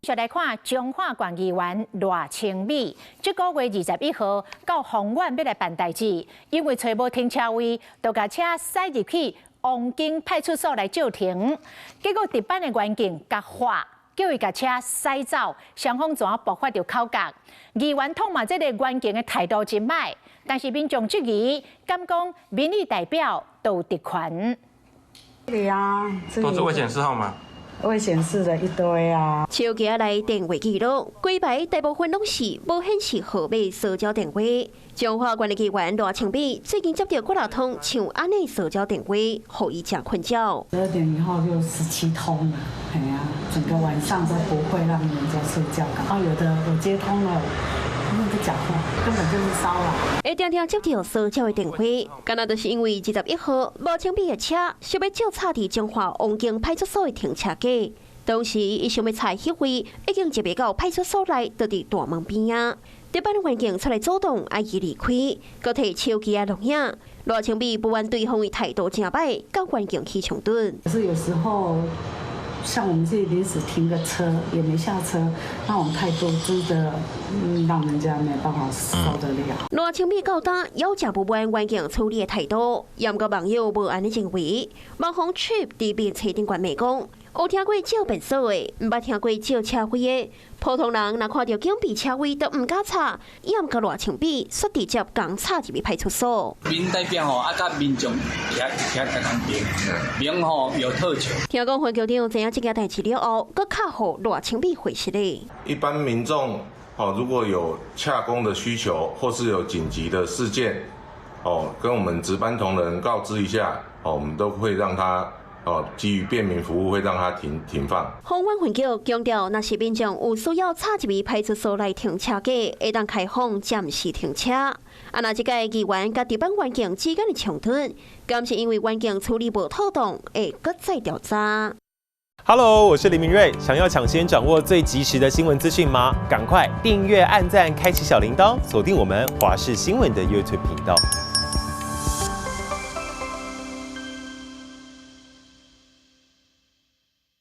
再来看彰化县议员赖清美，这个月21号到法院要来办代志，因为找无停车位，就把车驶入去王京派出所来叫停，结果值班的员警甲罚，叫伊把车驶走，双方怎爆发着口角。议员痛骂这个员警的态度真歹，但是民众质疑，敢讲民意代表都有特权。对啊，都是未显示号吗？未显示的一堆啊！手机来电话记录，规排大部分拢是无显示号码社交电话。彰化县的议员赖清美最近接到几多通像安尼社交电话，予伊真困扰。12点以后就17通了，哎呀，整个晚上都不会让人家睡觉。有的我接通了。那个假话根本就是骚扰。会常常接到社交的电话，敢若就是因为21号赖清美的车想要照插伫彰化王京派出所的停车格，当时伊想要插迄位已经入到派出所内，就伫大门边啊。值班的员警出来阻挡，要伊离开，佮摕手机录影。赖清美不满对方的态度真歹，甲员警起冲突。可是有时候。像我们自己临时停个车也没下车，那种态度真的让人家没办法受得了。赖清美交代要求不满员警处理的态度，也个网友无安尼认为。网红 Trip 伫面车顶悬骂讲，有听过照便所的，毋捌听过照车位的。普通人若看到警备车位都唔敢插，也毋甲赖清美说直接讲插入去派出所。民代表吼，啊，甲民众也在同边，民吼有特权。听讲分局长知影这件代志了后，佮卡互赖清美回释咧。一般民众如果有洽公的需求，或是有紧急的事件，跟我们值班同仁告知一下，我们都会让他。基于便民服务，会让他停放。法院分局强调，若是民众有需要插入去派出所来停车格，会当开放暂时停车。若这个议员甲值班员警之间的冲突，敢是因为员警处理无妥当，会搁再调查。Hello， 我是林明瑞。想要抢先掌握最及时的新闻资讯吗？赶快订阅、按赞、开启小铃铛，锁定我们华视新闻的 YouTube 频道。